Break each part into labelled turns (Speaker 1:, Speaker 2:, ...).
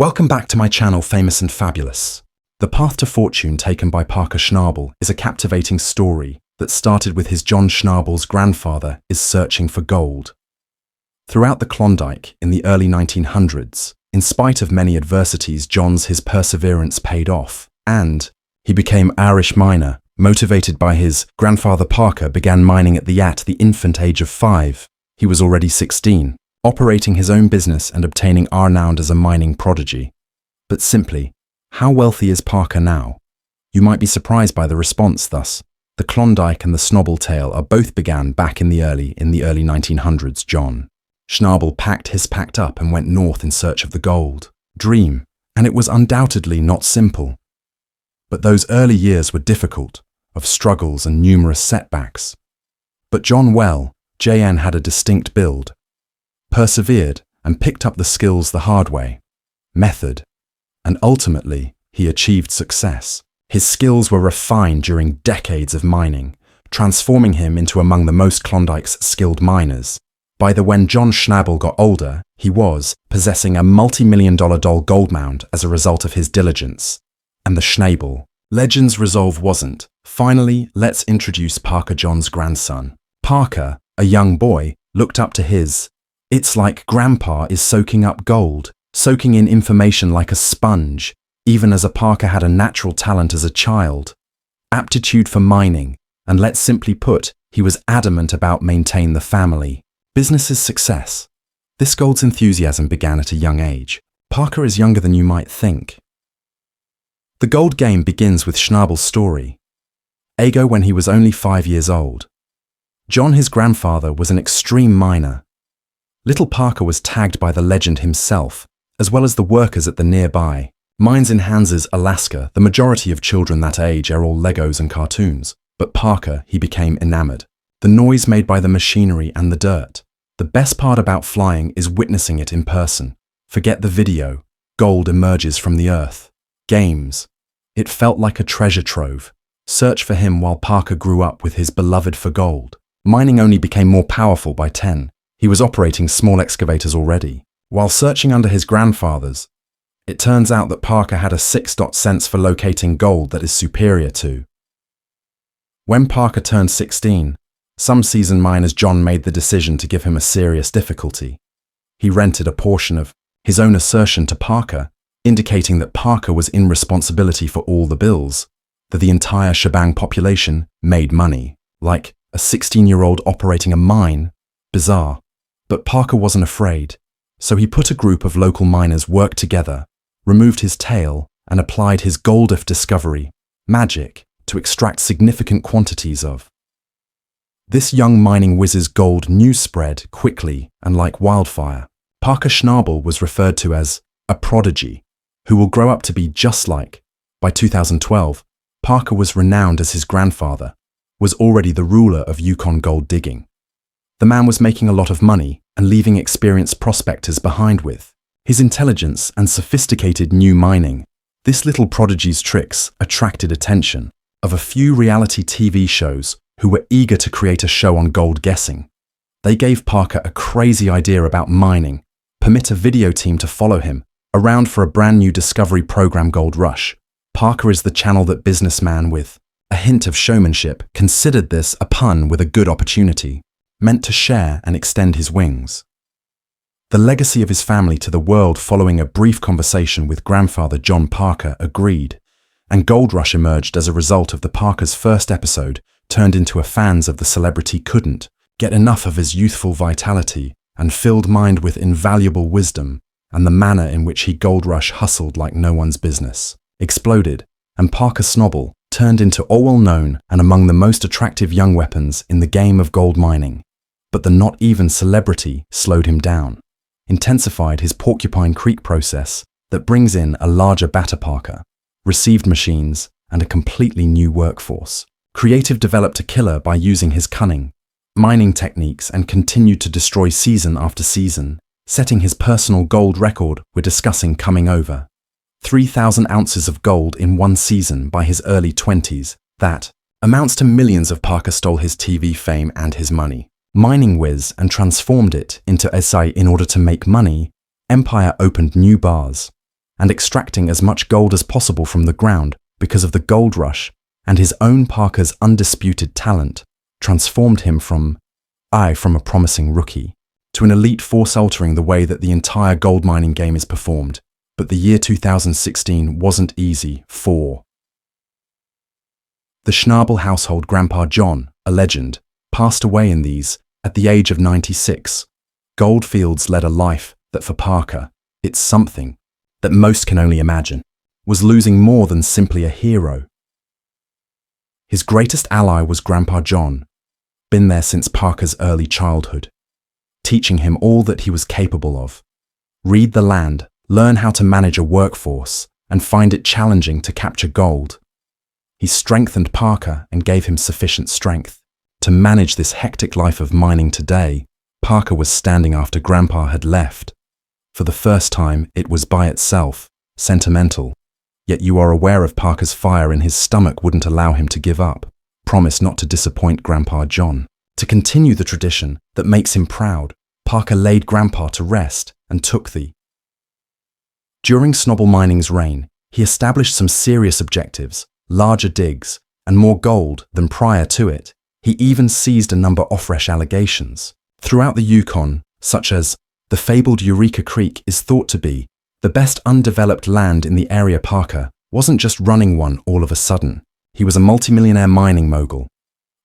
Speaker 1: Welcome back to my channel, Famous and Fabulous. The path to fortune taken by Parker Schnabel is a captivating story that started with his John Schnabel's grandfather is searching for gold. Throughout the Klondike in the early 1900s, in spite of many adversities, his perseverance paid off, and he became Irish miner. Motivated by his grandfather, Parker began mining at the infant age of 5. He was already 16. Operating his own business and obtaining renowned as a mining prodigy. But simply, how wealthy is Parker now? You might be surprised by the response thus. The Klondike and the Schnabel tale are both began back in the early 1900s. John Schnabel packed up and went north in search of the gold dream, and it was undoubtedly not simple. But those early years were difficult, of struggles and numerous setbacks. But JN had a distinct build, persevered, and picked up the skills the hard way, method, and ultimately he achieved success. His skills were refined during decades of mining, transforming him into among the most Klondike's skilled miners. When John Schnabel got older, he was possessing a multi-million-dollar gold mound as a result of his diligence. And the Schnabel legend's resolve wasn't. Finally, let's introduce Parker, John's grandson. Parker, a young boy, looked up to It's like Grandpa is soaking up gold, soaking in information like a sponge, even as Parker had a natural talent as a child, aptitude for mining, and let's simply put, he was adamant about maintain the family. Business's success. This gold's enthusiasm began at a young age. Parker is younger than you might think. The gold game begins with Schnabel's story. When he was only 5 years old. John, his grandfather, was an extreme miner. Little Parker was tagged by the legend himself, as well as the workers at the nearby mines in Kansas, Alaska. The majority of children that age are all Legos and cartoons, but Parker, he became enamored. The noise made by the machinery and the dirt. The best part about flying is witnessing it in person. Forget the video. Gold emerges from the earth. Games. It felt like a treasure trove. Search for him while Parker grew up with his beloved for gold. Mining only became more powerful by 10. He was operating small excavators already. While searching under his grandfather's, it turns out that Parker had a sixth sense for locating gold that is superior to. When Parker turned 16, some seasoned miners John made the decision to give him a serious difficulty. He rented a portion of his own assertion to Parker, indicating that Parker was in responsibility for all the bills, that the entire shebang population made money, like a 16-year-old operating a mine. Bizarre. But Parker wasn't afraid, so he put a group of local miners work together, removed his tail, and applied his gold discovery, magic, to extract significant quantities of. This young mining wiz's gold news spread quickly and like wildfire. Parker Schnabel was referred to as a prodigy, who will grow up to be just like. By 2012, Parker was renowned as his grandfather, was already the ruler of Yukon gold digging. The man was making a lot of money and leaving experienced prospectors behind with his intelligence and sophisticated new mining. This little prodigy's tricks attracted attention of a few reality TV shows who were eager to create a show on gold guessing. They gave Parker a crazy idea about mining, permit a video team to follow him around for a brand new discovery program, Gold Rush. Parker is the channel that businessman with a hint of showmanship considered this a pun with a good opportunity, meant to share and extend his wings. The legacy of his family to the world. Following a brief conversation with grandfather John, Parker agreed, and Gold Rush emerged as a result of the Parker's first episode, turned into a fans of the celebrity couldn't get enough of his youthful vitality and filled mind with invaluable wisdom, and the manner in which he Gold Rush hustled like no one's business exploded, and Parker Schnabel turned into all well-known and among the most attractive young weapons in the game of gold mining. But the not even celebrity slowed him down, intensified his Porcupine Creek process that brings in a larger batter Parker, received machines, and a completely new workforce. Creative developed a killer by using his cunning mining techniques and continued to destroy season after season, setting his personal gold record. We're discussing coming over 3,000 ounces of gold in one season by his early 20s. That amounts to millions. Of Parker stole his TV fame and his money. Mining whiz and transformed it into SI in order to make money. Empire opened new bars and extracting as much gold as possible from the ground because of the gold rush, and his own Parker's undisputed talent transformed him from a promising rookie to an elite force, altering the way that the entire gold mining game is performed. But the year 2016 wasn't easy for the Schnabel household. Grandpa John, a legend, passed away at the age of 96. Goldfields led a life that for Parker, it's something that most can only imagine, was losing more than simply a hero. His greatest ally was Grandpa John, been there since Parker's early childhood, teaching him all that he was capable of. Read the land, learn how to manage a workforce, and find it challenging to capture gold. He strengthened Parker and gave him sufficient strength to manage this hectic life of mining. Today, Parker was standing after Grandpa had left. For the first time, it was by itself, sentimental. Yet you are aware of Parker's fire in his stomach wouldn't allow him to give up. Promise not to disappoint Grandpa John. To continue the tradition that makes him proud, Parker laid Grandpa to rest and took the. During Schnabel Mining's reign, he established some serious objectives, larger digs, and more gold than prior to it. He even seized a number of fresh allegations throughout the Yukon, such as the fabled Eureka Creek is thought to be the best undeveloped land in the area. Parker wasn't just running one all of a sudden. He was a multimillionaire mining mogul.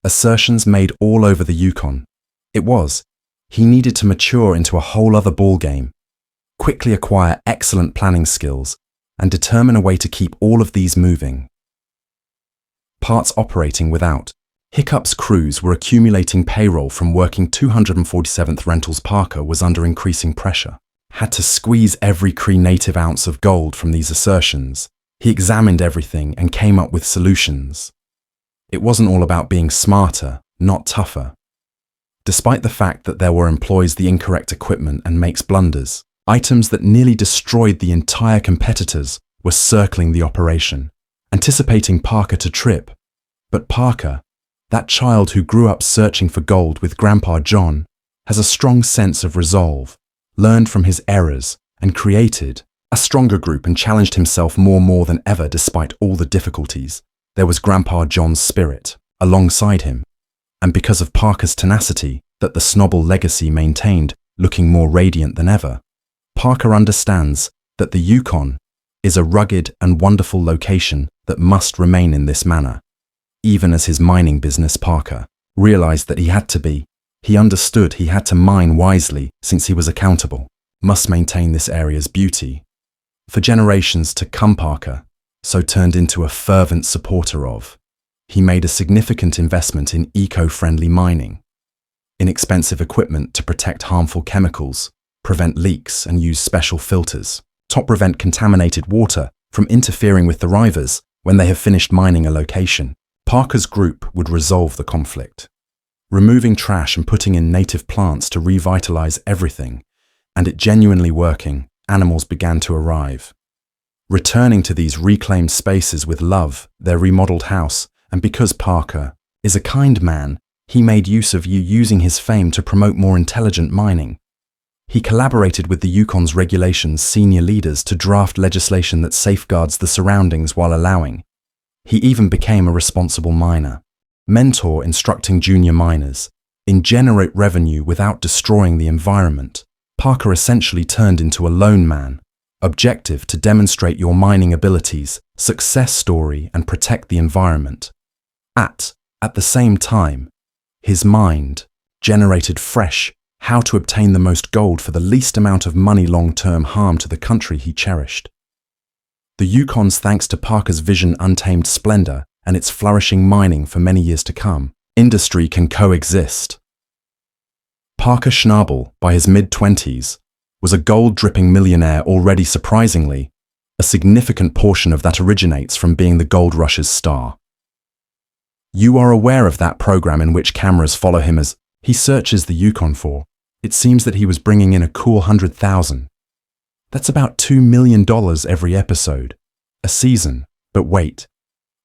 Speaker 1: Assertions made all over the Yukon. He needed to mature into a whole other ballgame, quickly acquire excellent planning skills, and determine a way to keep all of these moving parts operating without hiccups. Crews were accumulating payroll from working 247th rentals. Parker was under increasing pressure, had to squeeze every creative ounce of gold from these assertions. He examined everything and came up with solutions. It wasn't all about being smarter, not tougher. Despite the fact that there were employs the incorrect equipment and makes blunders, items that nearly destroyed the entire competitors were circling the operation, anticipating Parker to trip. But Parker, that child who grew up searching for gold with Grandpa John, has a strong sense of resolve, learned from his errors, and created a stronger group and challenged himself more than ever. Despite all the difficulties, there was Grandpa John's spirit alongside him, and because of Parker's tenacity, that the Schnabel legacy maintained, looking more radiant than ever. Parker understands that the Yukon is a rugged and wonderful location that must remain in this manner. Even as his mining business, Parker realized that he understood he had to mine wisely since he was accountable, must maintain this area's beauty for generations to come. Parker so turned into a fervent supporter of. He made a significant investment in eco-friendly mining, inexpensive equipment to protect harmful chemicals, prevent leaks, and use special filters to prevent contaminated water from interfering with the rivers when they have finished mining a location. Parker's group would resolve the conflict, removing trash and putting in native plants to revitalize everything, and it genuinely working. Animals began to arrive, returning to these reclaimed spaces with love, their remodeled house. And because Parker is a kind man, he made use of using his fame to promote more intelligent mining. He collaborated with the Yukon's regulations senior leaders to draft legislation that safeguards the surroundings while allowing. He even became a responsible miner, mentor instructing junior miners, and generate revenue without destroying the environment. Parker essentially turned into a lone man, objective to demonstrate your mining abilities, success story, and protect the environment. At the same time, his mind generated fresh how to obtain the most gold for the least amount of money, long-term harm to the country he cherished. The Yukon's, thanks to Parker's vision, untamed splendor and its flourishing mining for many years to come, industry can coexist. Parker Schnabel, by his mid-20s, was a gold-dripping millionaire already. Surprisingly, a significant portion of that originates from being the gold rush's star. You are aware of that program in which cameras follow him as he searches the Yukon for. It seems that he was bringing in a cool 100,000. That's about $2 million every episode, a season. But wait,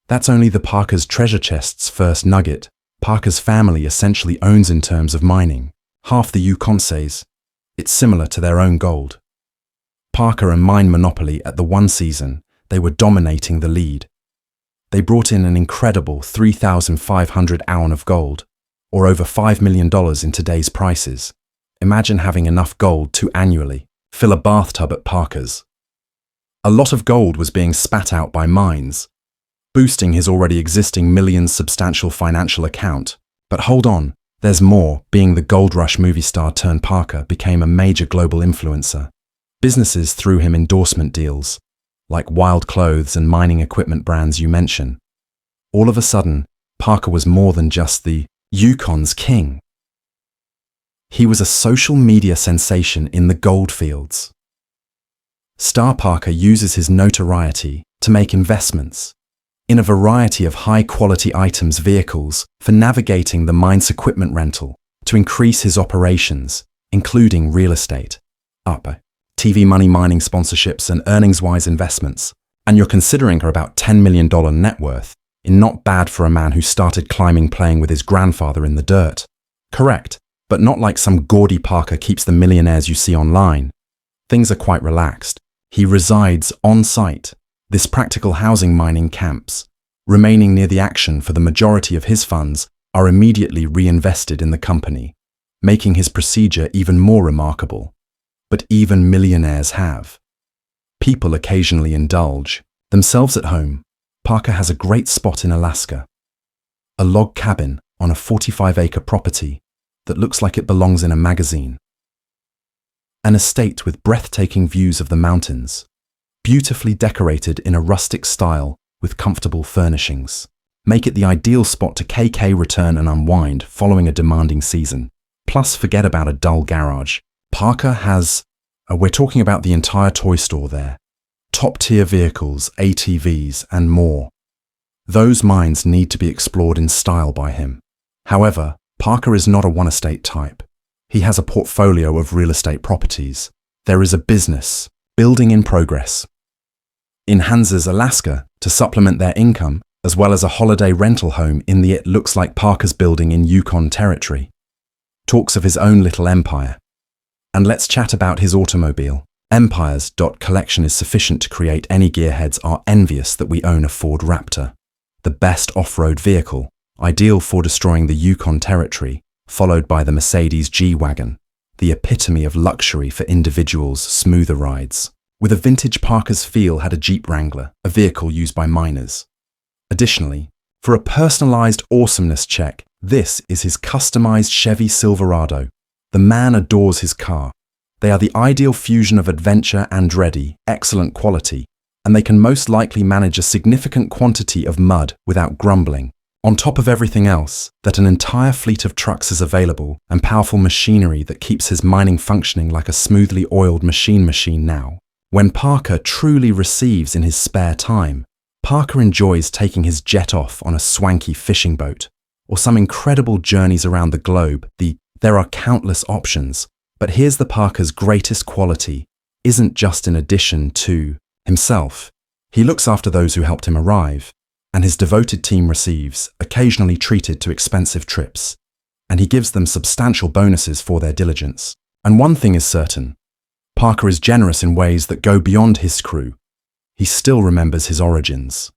Speaker 1: that's only the Parker's treasure chest's first nugget. Parker's family essentially owns in terms of mining half the Yukon says. It's similar to their own gold. Parker and mine monopoly at the one season, they were dominating the lead. They brought in an incredible 3,500 ounce of gold, or over $5 million in today's prices. Imagine having enough gold to annually fill a bathtub at Parker's. A lot of gold was being spat out by mines, boosting his already existing millions substantial financial account. But hold on, there's more. Being the gold rush movie star turned Parker became a major global influencer. Businesses threw him endorsement deals, like Wild Clothes and mining equipment brands you mention. All of a sudden, Parker was more than just the Yukon's king. He was a social media sensation in the gold fields. Star Parker uses his notoriety to make investments in a variety of high-quality items vehicles for navigating the mine's equipment rental to increase his operations, including real estate, TV money mining sponsorships and earnings-wise investments. And you're considering her about $10 million net worth, in not bad for a man who started climbing playing with his grandfather in the dirt. Correct, but not like some gaudy Parker keeps the millionaires you see online. Things are quite relaxed. He resides on-site, this practical housing mining camps. Remaining near the action for the majority of his funds are immediately reinvested in the company, making his procedure even more remarkable. But even millionaires have. People occasionally indulge themselves at home. Parker has a great spot in Alaska. A log cabin on a 45-acre property that looks like it belongs in a magazine. An estate with breathtaking views of the mountains, beautifully decorated in a rustic style with comfortable furnishings. Make it the ideal spot to KK return and unwind following a demanding season. Plus, forget about a dull garage. Parker has, we're talking about the entire toy store there. Top-tier vehicles, ATVs, and more. Those mines need to be explored in style by him. However, Parker is not a one-estate type. He has a portfolio of real estate properties. There is a business, building in progress. In Hans's Alaska, to supplement their income, as well as a holiday rental home in the it looks like Parker's building in Yukon territory. Talks of his own little empire. And let's chat about his automobile. Empire's collection is sufficient to create any gearheads are envious that we own a Ford Raptor. The best off-road vehicle, ideal for destroying the Yukon territory, followed by the Mercedes G-Wagon, the epitome of luxury for individuals' smoother rides. With a vintage Parker's feel had a Jeep Wrangler, a vehicle used by miners. Additionally, for a personalized awesomeness check, this is his customized Chevy Silverado. The man adores his car. They are the ideal fusion of adventure and ready, excellent quality, and they can most likely manage a significant quantity of mud without grumbling. On top of everything else, that an entire fleet of trucks is available and powerful machinery that keeps his mining functioning like a smoothly oiled machine now. When Parker truly receives in his spare time, Parker enjoys taking his jet off on a swanky fishing boat, or some incredible journeys around the globe. There are countless options, but here's the Parker's greatest quality, isn't just in addition to himself. He looks after those who helped him arrive, and his devoted team receives, occasionally treated to expensive trips, and he gives them substantial bonuses for their diligence. And one thing is certain, Parker is generous in ways that go beyond his crew. He still remembers his origins.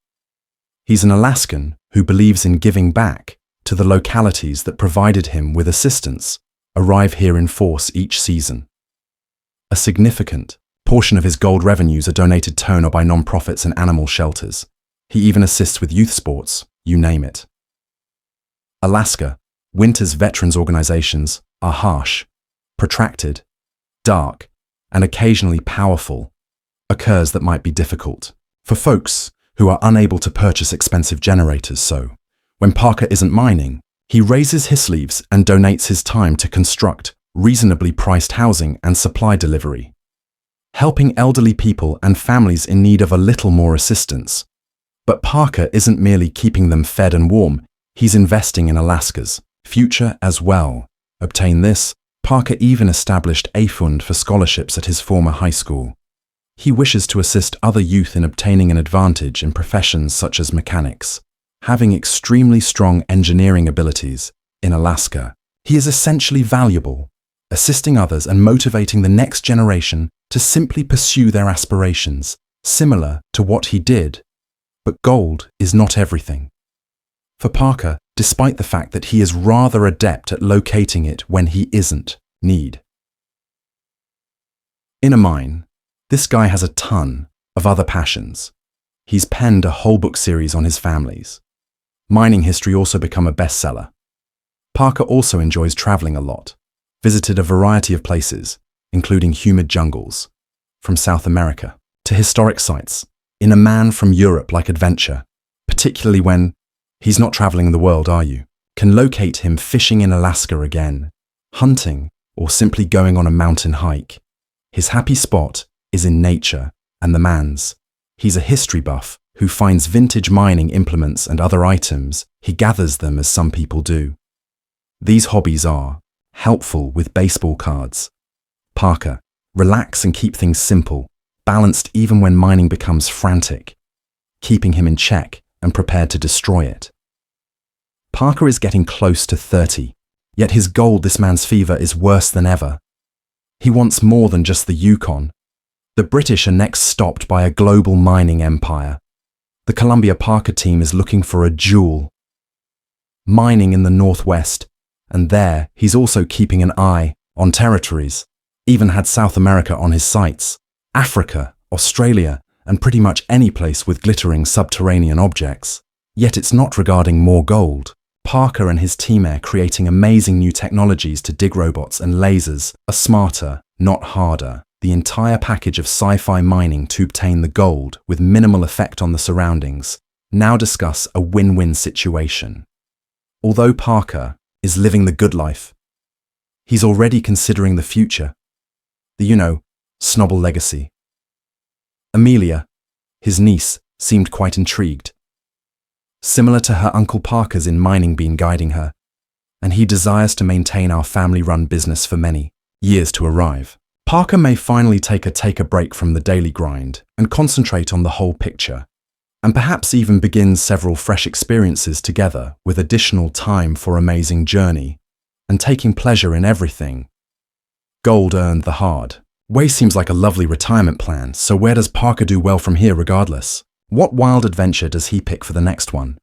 Speaker 1: He's an Alaskan who believes in giving back to the localities that provided him with assistance, arrive here in force each season. A significant portion of his gold revenues are donated to or by non-profits and animal shelters. He even assists with youth sports, you name it. Alaska, winter's veterans organizations are harsh, protracted, dark, and occasionally powerful, occurs that might be difficult for folks who are unable to purchase expensive generators. So, when Parker isn't mining, he raises his sleeves and donates his time to construct reasonably priced housing and supply delivery, helping elderly people and families in need of a little more assistance. But Parker isn't merely keeping them fed and warm, he's investing in Alaska's future as well. Obtain this, Parker even established a fund for scholarships at his former high school. He wishes to assist other youth in obtaining an advantage in professions such as mechanics. Having extremely strong engineering abilities in Alaska, he is essentially valuable assisting others and motivating the next generation to simply pursue their aspirations, similar to what he did. But gold is not everything. For Parker, despite the fact that he is rather adept at locating it when he isn't need. In a mine, this guy has a ton of other passions. He's penned a whole book series on his families. Mining history also become a bestseller. Parker also enjoys traveling a lot, visited a variety of places, including humid jungles, from South America to historic sites, in a man from Europe-like adventure, particularly when he's not traveling the world, are you? Can locate him fishing in Alaska again, hunting, or simply going on a mountain hike. His happy spot is in nature and the man's. He's a history buff who finds vintage mining implements and other items. He gathers them as some people do. These hobbies are helpful with baseball cards. Parker, relax and keep things simple, balanced even when mining becomes frantic, keeping him in check and prepared to destroy it. Parker is getting close to 30, yet his gold, this man's fever, is worse than ever. He wants more than just the Yukon. The British are next stopped by a global mining empire. The Columbia Parker team is looking for a jewel. Mining in the northwest, and there he's also keeping an eye on territories, even had South America on his sights, Africa, Australia, and pretty much any place with glittering subterranean objects. Yet it's not regarding more gold. Parker and his team are creating amazing new technologies to dig robots and lasers, are smarter, not harder. The entire package of sci-fi mining to obtain the gold with minimal effect on the surroundings. Now discuss a win-win situation. Although Parker is living the good life, he's already considering the future. The Schnabel legacy. Amelia, his niece, seemed quite intrigued. Similar to her Uncle Parker's in mining been guiding her, and he desires to maintain our family-run business for many years to arrive. Parker may finally take a break from the daily grind and concentrate on the whole picture, and perhaps even begin several fresh experiences together with additional time for amazing journey and taking pleasure in everything. Gold earned the hard way seems like a lovely retirement plan, so where does Parker do well from here regardless? What wild adventure does he pick for the next one?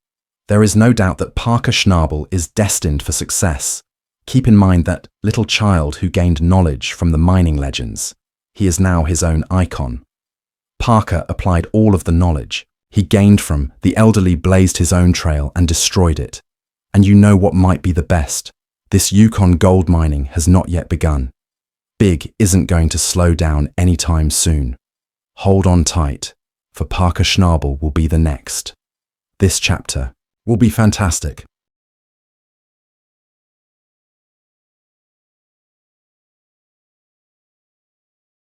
Speaker 1: There is no doubt that Parker Schnabel is destined for success. Keep in mind that little child who gained knowledge from the mining legends. He is now his own icon. Parker applied all of the knowledge he gained from the elderly, blazed his own trail and destroyed it. And you know what might be the best? This Yukon gold mining has not yet begun. Big isn't going to slow down anytime soon. Hold on tight, for Parker Schnabel will be the next. This chapter will be fantastic.